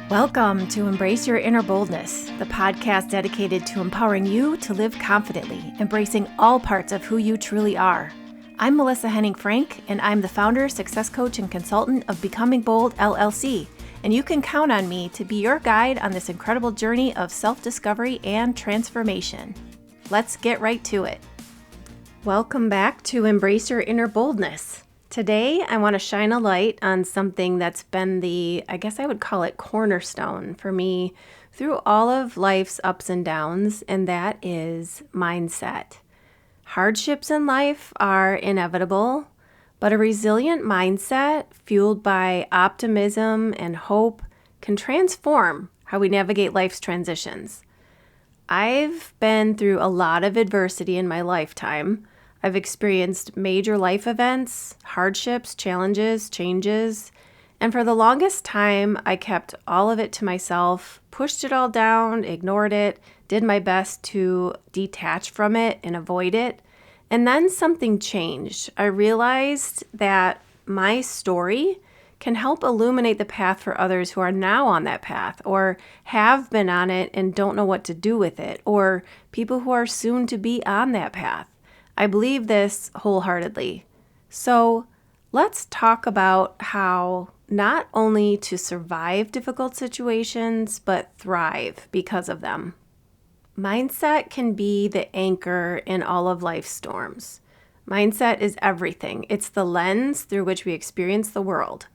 Welcome to Embrace Your Inner Boldness, the podcast dedicated to empowering you to live confidently, embracing all parts of who you truly are. I'm Melissa Henning-Frank, and I'm the founder, success coach, and consultant of Becoming Bold, LLC, and you can count on me to be your guide on this incredible journey of self-discovery and transformation. Let's get right to it. Welcome back to Embrace Your Inner Boldness. Today, I want to shine a light on something that's been I guess I would call it cornerstone for me through all of life's ups and downs, and that is mindset. Hardships in life are inevitable, but a resilient mindset fueled by optimism and hope can transform how we navigate life's transitions. I've been through a lot of adversity in my lifetime. I've experienced major life events, hardships, challenges, changes, and for the longest time, I kept all of it to myself, pushed it all down, ignored it, did my best to detach from it and avoid it. And then something changed. I realized that my story can help illuminate the path for others who are now on that path or have been on it and don't know what to do with it, or people who are soon to be on that path. I believe this wholeheartedly. So let's talk about how not only to survive difficult situations, but thrive because of them. Mindset can be the anchor in all of life's storms. Mindset is everything. It's the lens through which we experience the world.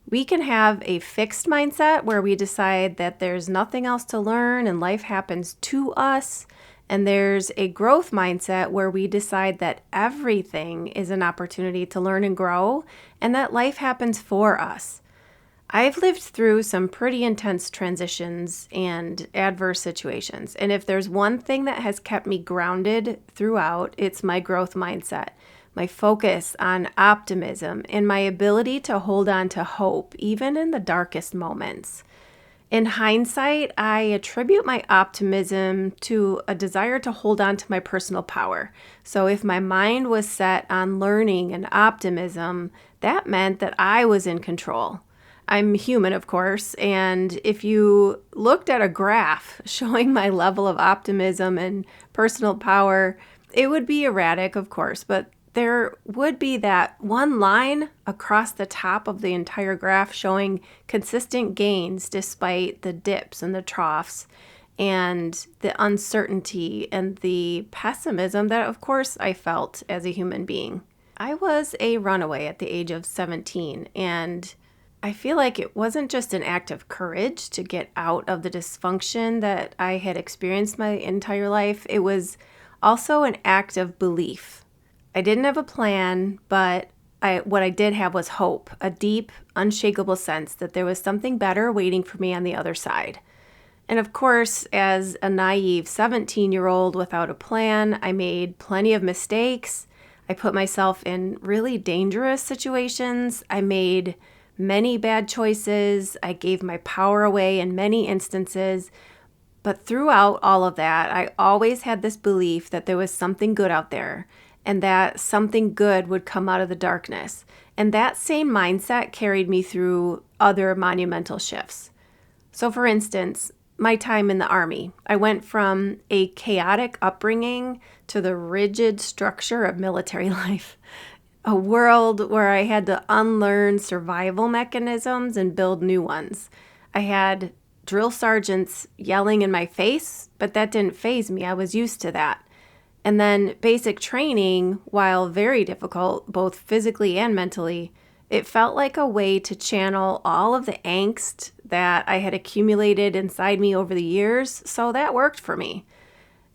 We can have a fixed mindset where we decide that there's nothing else to learn and life happens to us. And there's a growth mindset where we decide that everything is an opportunity to learn and grow and that life happens for us. I've lived through some pretty intense transitions and adverse situations. And if there's one thing that has kept me grounded throughout, it's my growth mindset, my focus on optimism, and my ability to hold on to hope, even in the darkest moments. In hindsight, I attribute my optimism to a desire to hold on to my personal power. So if my mind was set on learning and optimism, that meant that I was in control. I'm human, of course, and if you looked at a graph showing my level of optimism and personal power, it would be erratic, of course, but there would be that one line across the top of the entire graph showing consistent gains despite the dips and the troughs and the uncertainty and the pessimism that, of course, I felt as a human being. I was a runaway at the age of 17, and I feel like it wasn't just an act of courage to get out of the dysfunction that I had experienced my entire life. It was also an act of belief. I didn't have a plan, but what I did have was hope, a deep, unshakable sense that there was something better waiting for me on the other side. And of course, as a naive 17-year-old without a plan, I made plenty of mistakes. I put myself in really dangerous situations. I made many bad choices. I gave my power away in many instances. But throughout all of that, I always had this belief that there was something good out there, and that something good would come out of the darkness. And that same mindset carried me through other monumental shifts. So for instance, my time in the Army, I went from a chaotic upbringing to the rigid structure of military life, a world where I had to unlearn survival mechanisms and build new ones. I had drill sergeants yelling in my face, but that didn't faze me. I was used to that. And then basic training, while very difficult, both physically and mentally, it felt like a way to channel all of the angst that I had accumulated inside me over the years, so that worked for me.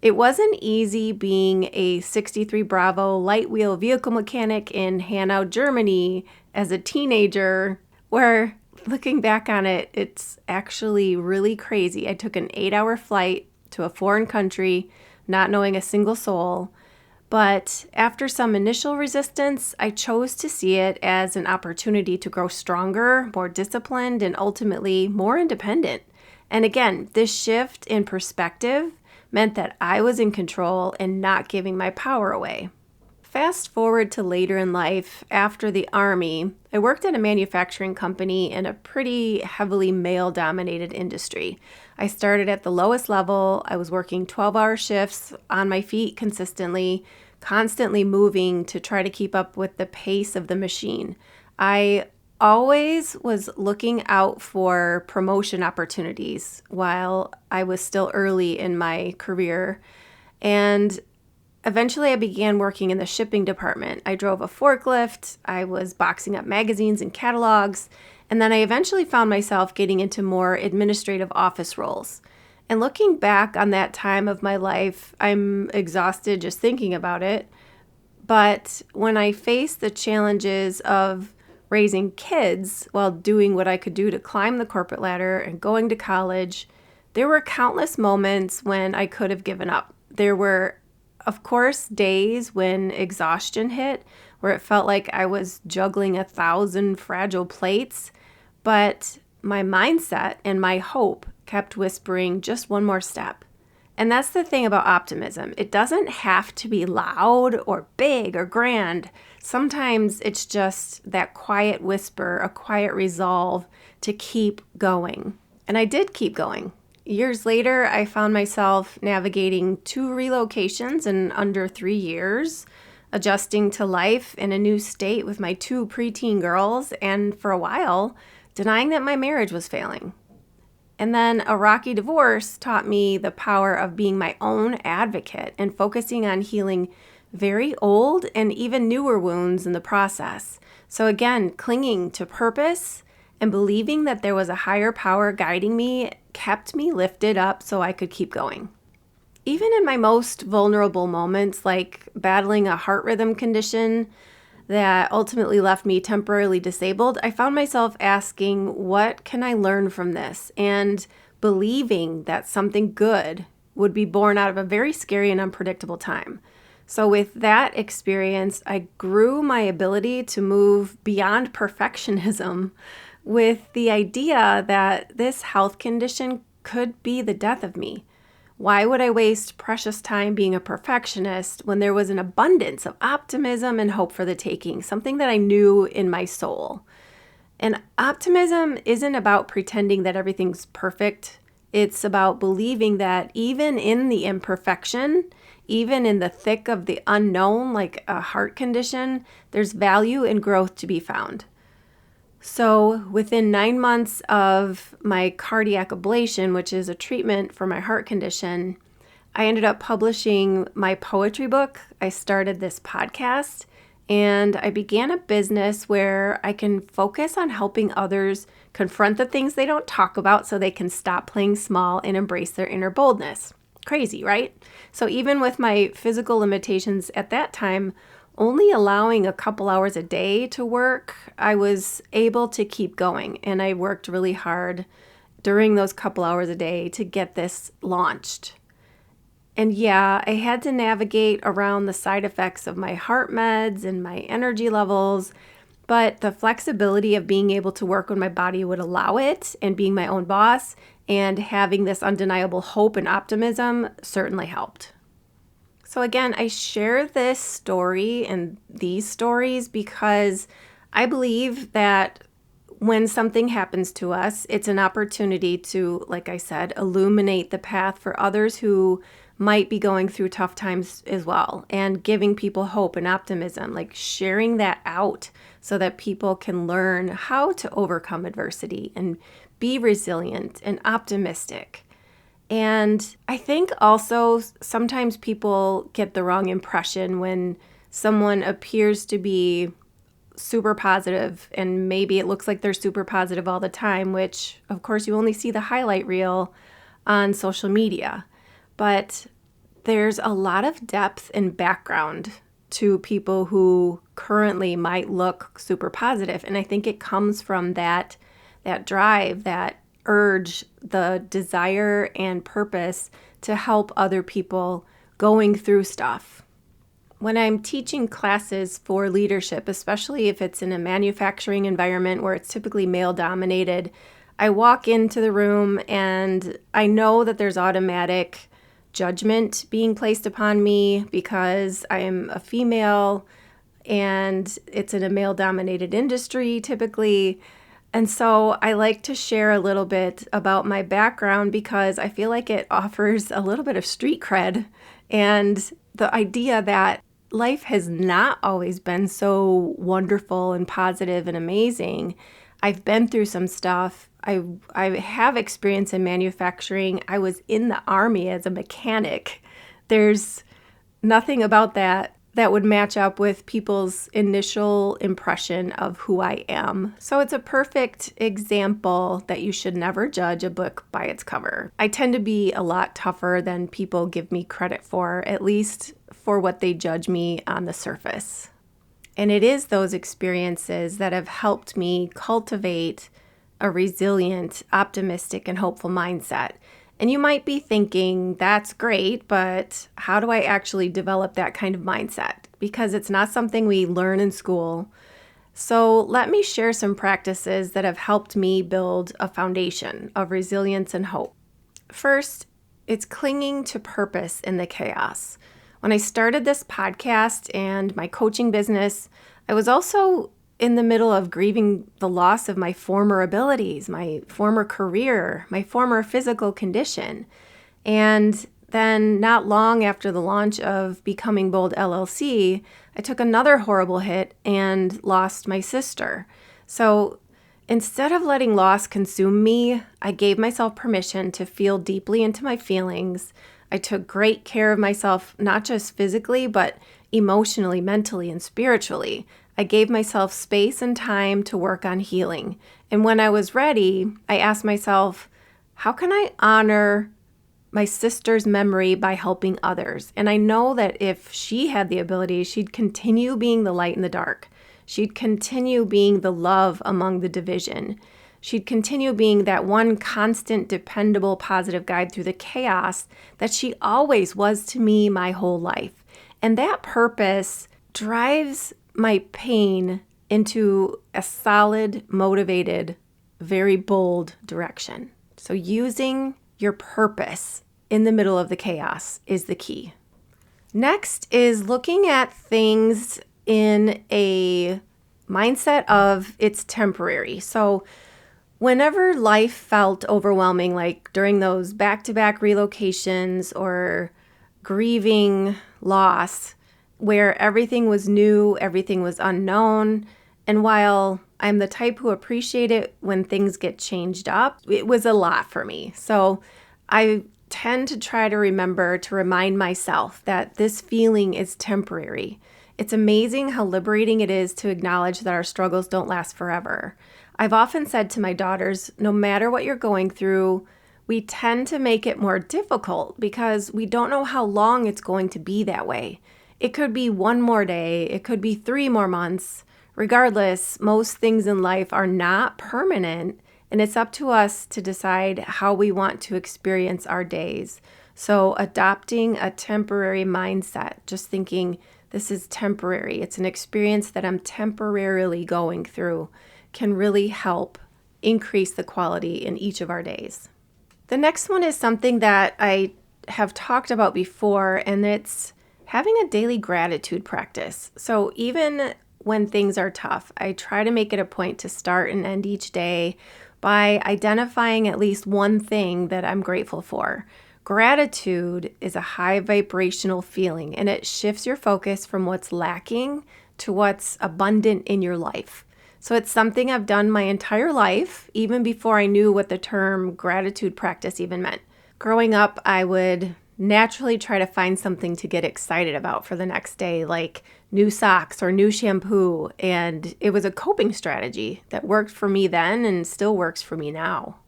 It wasn't easy being a 63 Bravo light wheel vehicle mechanic in Hanau, Germany as a teenager, where looking back on it, it's actually really crazy. I took an 8-hour flight to a foreign country, not knowing a single soul. But after some initial resistance, I chose to see it as an opportunity to grow stronger, more disciplined, and ultimately more independent. And again, this shift in perspective meant that I was in control and not giving my power away. Fast forward to later in life, after the Army, I worked at a manufacturing company in a pretty heavily male-dominated industry. I started at the lowest level. I was working 12-hour shifts on my feet consistently, constantly moving to try to keep up with the pace of the machine. I always was looking out for promotion opportunities while I was still early in my career. And eventually, I began working in the shipping department. I drove a forklift, I was boxing up magazines and catalogs, and then I eventually found myself getting into more administrative office roles. And looking back on that time of my life, I'm exhausted just thinking about it. But when I faced the challenges of raising kids while doing what I could do to climb the corporate ladder and going to college, there were countless moments when I could have given up. There were of course, days when exhaustion hit, where it felt like I was juggling 1,000 fragile plates, but my mindset and my hope kept whispering just one more step. And that's the thing about optimism. It doesn't have to be loud or big or grand. Sometimes it's just that quiet whisper, a quiet resolve to keep going. And I did keep going. Years later, I found myself navigating 2 relocations in under 3 years, adjusting to life in a new state with my 2 preteen girls, and for a while, denying that my marriage was failing. And then a rocky divorce taught me the power of being my own advocate and focusing on healing very old and even newer wounds in the process. So again, clinging to purpose and believing that there was a higher power guiding me kept me lifted up so I could keep going. Even in my most vulnerable moments, like battling a heart rhythm condition that ultimately left me temporarily disabled, I found myself asking, what can I learn from this? And believing that something good would be born out of a very scary and unpredictable time. So with that experience, I grew my ability to move beyond perfectionism with the idea that this health condition could be the death of me. Why would I waste precious time being a perfectionist when there was an abundance of optimism and hope for the taking, something that I knew in my soul? And optimism isn't about pretending that everything's perfect. It's about believing that even in the imperfection, even in the thick of the unknown, like a heart condition, there's value and growth to be found. So within 9 months of my cardiac ablation, which is a treatment for my heart condition, I ended up publishing my poetry book. I started this podcast, and I began a business where I can focus on helping others confront the things they don't talk about so they can stop playing small and embrace their inner boldness. Crazy, right? So even with my physical limitations at that time, only allowing a couple hours a day to work, I was able to keep going. And I worked really hard during those couple hours a day to get this launched. And yeah, I had to navigate around the side effects of my heart meds and my energy levels, but the flexibility of being able to work when my body would allow it and being my own boss and having this undeniable hope and optimism certainly helped. So again, I share this story and these stories because I believe that when something happens to us, it's an opportunity to, like I said, illuminate the path for others who might be going through tough times as well, and giving people hope and optimism, like sharing that out so that people can learn how to overcome adversity and be resilient and optimistic. And I think also sometimes people get the wrong impression when someone appears to be super positive, and maybe it looks like they're super positive all the time, which of course you only see the highlight reel on social media. But there's a lot of depth and background to people who currently might look super positive. And I think it comes from that drive, that urge, the desire and purpose to help other people going through stuff. When I'm teaching classes for leadership, especially if it's in a manufacturing environment where it's typically male-dominated, I walk into the room and I know that there's automatic judgment being placed upon me because I am a female and it's in a male-dominated industry typically. And so I like to share a little bit about my background because I feel like it offers a little bit of street cred and the idea that life has not always been so wonderful and positive and amazing. I've been through some stuff. I have experience in manufacturing. I was in the Army as a mechanic. There's nothing about that would match up with people's initial impression of who I am. So it's a perfect example that you should never judge a book by its cover. I tend to be a lot tougher than people give me credit for, at least for what they judge me on the surface. And it is those experiences that have helped me cultivate a resilient, optimistic, and hopeful mindset. And you might be thinking, that's great, but how do I actually develop that kind of mindset? Because it's not something we learn in school. So let me share some practices that have helped me build a foundation of resilience and hope. First, it's clinging to purpose in the chaos. When I started this podcast and my coaching business, I was also in the middle of grieving the loss of my former abilities, my former career, my former physical condition. And then not long after the launch of Becoming Bold LLC, I took another horrible hit and lost my sister. So instead of letting loss consume me, I gave myself permission to feel deeply into my feelings. I took great care of myself, not just physically, but emotionally, mentally, and spiritually. I gave myself space and time to work on healing. And when I was ready, I asked myself, how can I honor my sister's memory by helping others? And I know that if she had the ability, she'd continue being the light in the dark. She'd continue being the love among the division. She'd continue being that one constant, dependable, positive guide through the chaos that she always was to me my whole life. And that purpose drives my pain into a solid, motivated, very bold direction. So using your purpose in the middle of the chaos is the key. Next is looking at things in a mindset of it's temporary. So whenever life felt overwhelming, like during those back-to-back relocations or grieving loss, where everything was new, everything was unknown. And while I'm the type who appreciate it when things get changed up, it was a lot for me. So I tend to try to remember to remind myself that this feeling is temporary. It's amazing how liberating it is to acknowledge that our struggles don't last forever. I've often said to my daughters, no matter what you're going through, we tend to make it more difficult because we don't know how long it's going to be that way. It could be one more day. It could be 3 more months. Regardless, most things in life are not permanent, and it's up to us to decide how we want to experience our days. So adopting a temporary mindset, just thinking this is temporary, it's an experience that I'm temporarily going through, can really help increase the quality in each of our days. The next one is something that I have talked about before, and it's having a daily gratitude practice. So even when things are tough, I try to make it a point to start and end each day by identifying at least one thing that I'm grateful for. Gratitude is a high vibrational feeling, and it shifts your focus from what's lacking to what's abundant in your life. So it's something I've done my entire life, even before I knew what the term gratitude practice even meant. Growing up, I would naturally try to find something to get excited about for the next day, like new socks or new shampoo. And it was a coping strategy that worked for me then and still works for me now.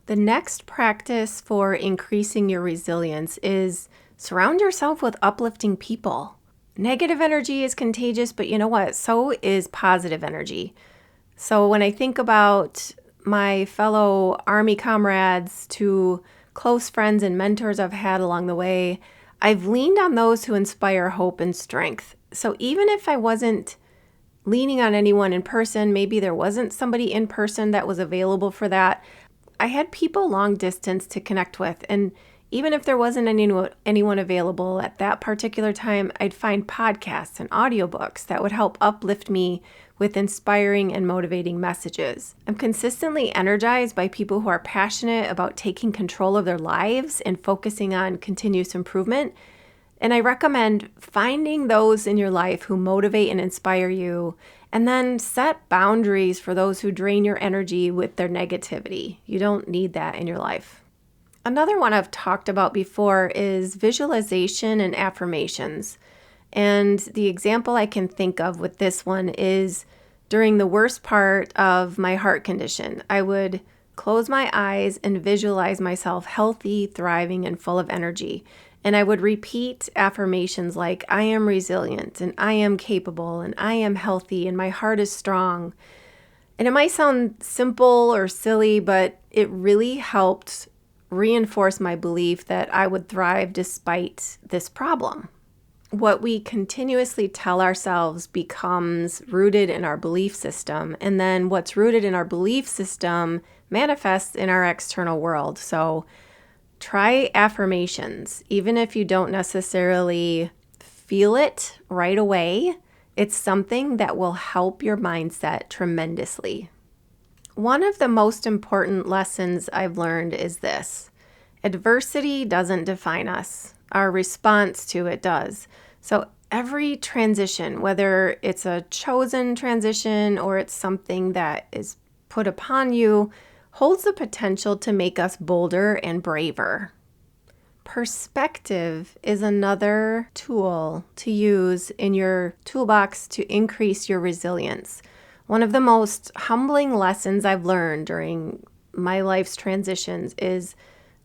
The next practice for increasing your resilience is surround yourself with uplifting people. Negative energy is contagious, but you know what? So is positive energy. So when I think about my fellow Army comrades to close friends and mentors I've had along the way, I've leaned on those who inspire hope and strength. So even if I wasn't leaning on anyone in person, maybe there wasn't somebody in person that was available for that, I had people long distance to connect with. And Even if there wasn't anyone available at that particular time, I'd find podcasts and audiobooks that would help uplift me with inspiring and motivating messages. I'm consistently energized by people who are passionate about taking control of their lives and focusing on continuous improvement. And I recommend finding those in your life who motivate and inspire you, and then set boundaries for those who drain your energy with their negativity. You don't need that in your life. Another one I've talked about before is visualization and affirmations. And the example I can think of with this one is during the worst part of my heart condition. I would close my eyes and visualize myself healthy, thriving, and full of energy. And I would repeat affirmations like, I am resilient, and I am capable, and I am healthy, and my heart is strong. And it might sound simple or silly, but it really helped reinforce my belief that I would thrive despite this problem. What we continuously tell ourselves becomes rooted in our belief system, and then what's rooted in our belief system manifests in our external world. So try affirmations. Even if you don't necessarily feel it right away, it's something that will help your mindset tremendously. One of the most important lessons I've learned is this: adversity doesn't define us. Our response to it does. So every transition, whether it's a chosen transition or it's something that is put upon you, holds the potential to make us bolder and braver. Perspective is another tool to use in your toolbox to increase your resilience. One of the most humbling lessons I've learned during my life's transitions is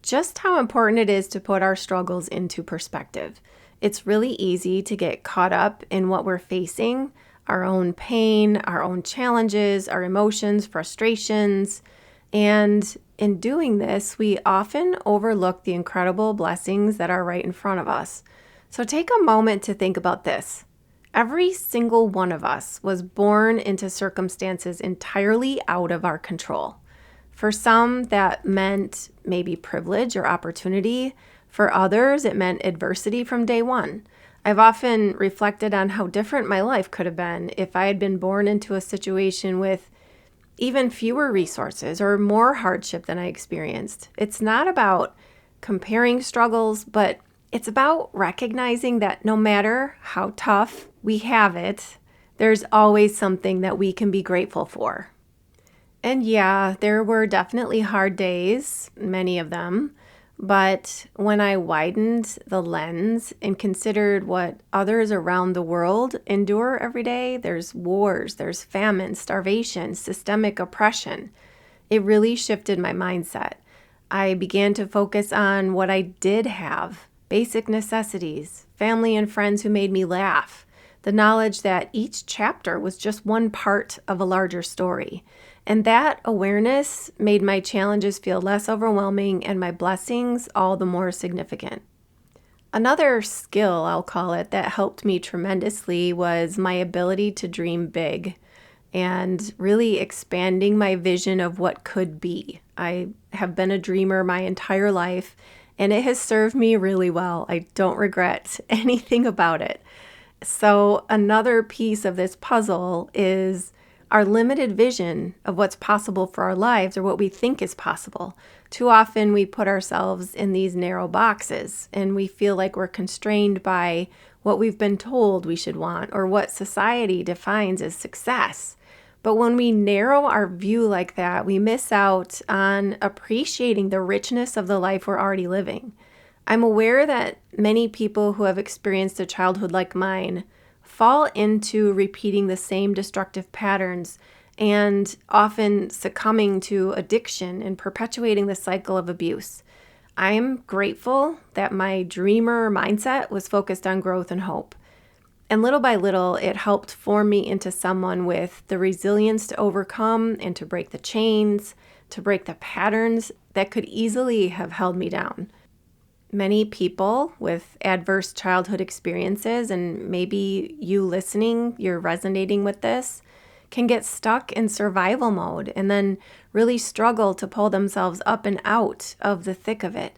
just how important it is to put our struggles into perspective. It's really easy to get caught up in what we're facing, our own pain, our own challenges, our emotions, frustrations. And in doing this, we often overlook the incredible blessings that are right in front of us. So take a moment to think about this. Every single one of us was born into circumstances entirely out of our control. For some, that meant maybe privilege or opportunity. For others, it meant adversity from day one. I've often reflected on how different my life could have been if I had been born into a situation with even fewer resources or more hardship than I experienced. It's not about comparing struggles, but it's about recognizing that no matter how tough we have it, there's always something that we can be grateful for. And yeah, there were definitely hard days, many of them, but when I widened the lens and considered what others around the world endure every day, there's wars, there's famine, starvation, systemic oppression, it really shifted my mindset. I began to focus on what I did have, basic necessities, family and friends who made me laugh, the knowledge that each chapter was just one part of a larger story. And that awareness made my challenges feel less overwhelming and my blessings all the more significant. Another skill, I'll call it, that helped me tremendously was my ability to dream big and really expanding my vision of what could be. I have been a dreamer my entire life, and it has served me really well. I don't regret anything about it. So another piece of this puzzle is our limited vision of what's possible for our lives, or what we think is possible. Too often we put ourselves in these narrow boxes and we feel like we're constrained by what we've been told we should want or what society defines as success. But when we narrow our view like that, we miss out on appreciating the richness of the life we're already living. I'm aware that many people who have experienced a childhood like mine fall into repeating the same destructive patterns and often succumbing to addiction and perpetuating the cycle of abuse. I'm grateful that my dreamer mindset was focused on growth and hope. And little by little, it helped form me into someone with the resilience to overcome and to break the chains, to break the patterns that could easily have held me down. Many people with adverse childhood experiences, and maybe you listening, you're resonating with this, can get stuck in survival mode and then really struggle to pull themselves up and out of the thick of it.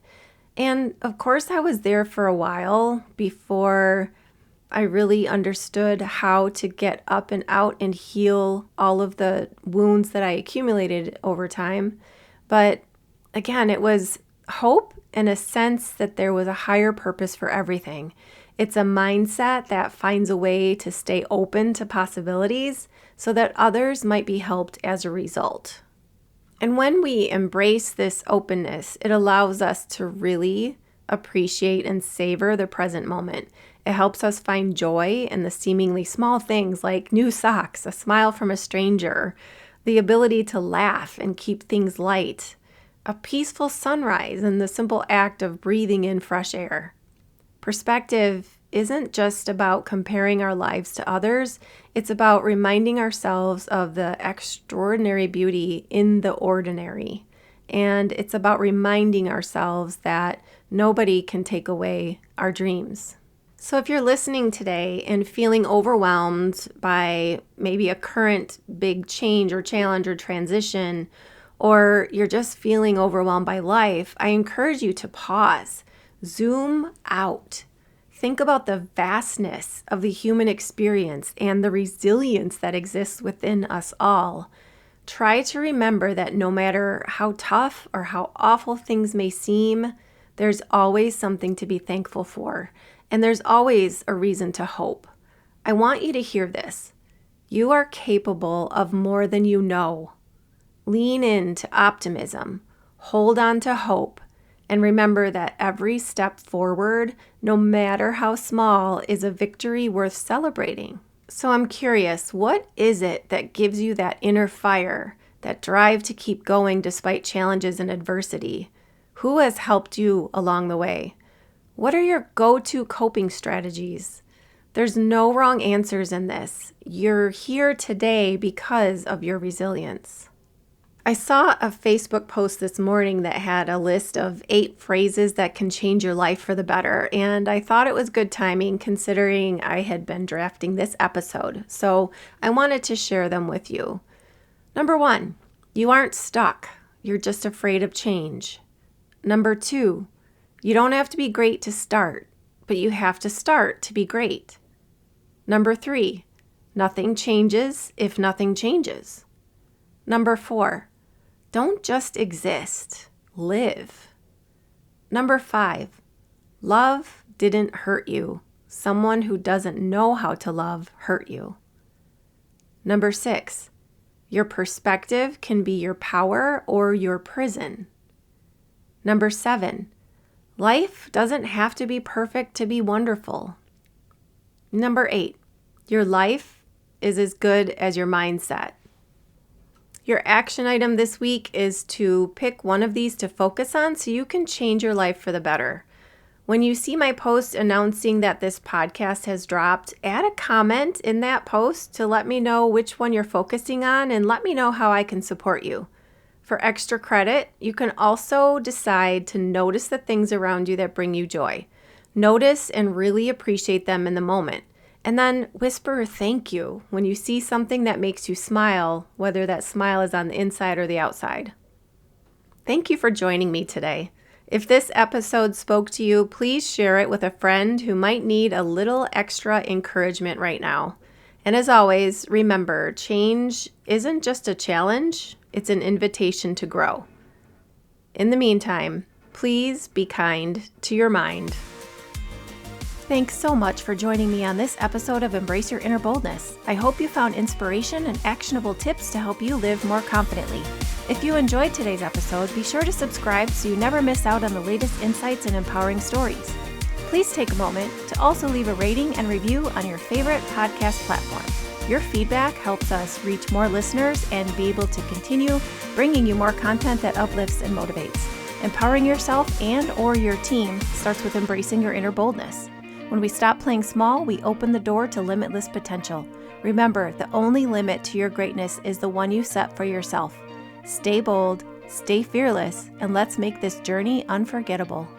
And of course, I was there for a while before I really understood how to get up and out and heal all of the wounds that I accumulated over time. But again, it was hope and a sense that there was a higher purpose for everything. It's a mindset that finds a way to stay open to possibilities so that others might be helped as a result. And when we embrace this openness, it allows us to really appreciate and savor the present moment. It helps us find joy in the seemingly small things like new socks, a smile from a stranger, the ability to laugh and keep things light, a peaceful sunrise, and the simple act of breathing in fresh air. Perspective isn't just about comparing our lives to others. It's about reminding ourselves of the extraordinary beauty in the ordinary. And it's about reminding ourselves that nobody can take away our dreams. So if you're listening today and feeling overwhelmed by maybe a current big change or challenge or transition, or you're just feeling overwhelmed by life, I encourage you to pause, zoom out. Think about the vastness of the human experience and the resilience that exists within us all. Try to remember that no matter how tough or how awful things may seem, there's always something to be thankful for, and there's always a reason to hope. I want you to hear this. You are capable of more than you know. Lean into optimism, hold on to hope, and remember that every step forward, no matter how small, is a victory worth celebrating. So I'm curious, what is it that gives you that inner fire, that drive to keep going despite challenges and adversity? Who has helped you along the way? What are your go-to coping strategies? There's no wrong answers in this. You're here today because of your resilience. I saw a Facebook post this morning that had a list of 8 phrases that can change your life for the better, and I thought it was good timing considering I had been drafting this episode, so I wanted to share them with you. Number 1, you aren't stuck. You're just afraid of change. Number 2, you don't have to be great to start, but you have to start to be great. Number 3, nothing changes if nothing changes. Number 4, don't just exist, live. Number 5, love didn't hurt you. Someone who doesn't know how to love hurt you. Number 6, your perspective can be your power or your prison. Number 7, life doesn't have to be perfect to be wonderful. Number 8, your life is as good as your mindset. Your action item this week is to pick one of these to focus on so you can change your life for the better. When you see my post announcing that this podcast has dropped, add a comment in that post to let me know which one you're focusing on and let me know how I can support you. For extra credit, you can also decide to notice the things around you that bring you joy. Notice and really appreciate them in the moment. And then whisper thank you when you see something that makes you smile, whether that smile is on the inside or the outside. Thank you for joining me today. If this episode spoke to you, please share it with a friend who might need a little extra encouragement right now. And as always, remember, change isn't just a challenge, it's an invitation to grow. In the meantime, please be kind to your mind. Thanks so much for joining me on this episode of Embrace Your Inner Boldness. I hope you found inspiration and actionable tips to help you live more confidently. If you enjoyed today's episode, be sure to subscribe so you never miss out on the latest insights and empowering stories. Please take a moment to also leave a rating and review on your favorite podcast platform. Your feedback helps us reach more listeners and be able to continue bringing you more content that uplifts and motivates. Empowering yourself and/or your team starts with embracing your inner boldness. When we stop playing small, we open the door to limitless potential. Remember, the only limit to your greatness is the one you set for yourself. Stay bold, stay fearless, and let's make this journey unforgettable.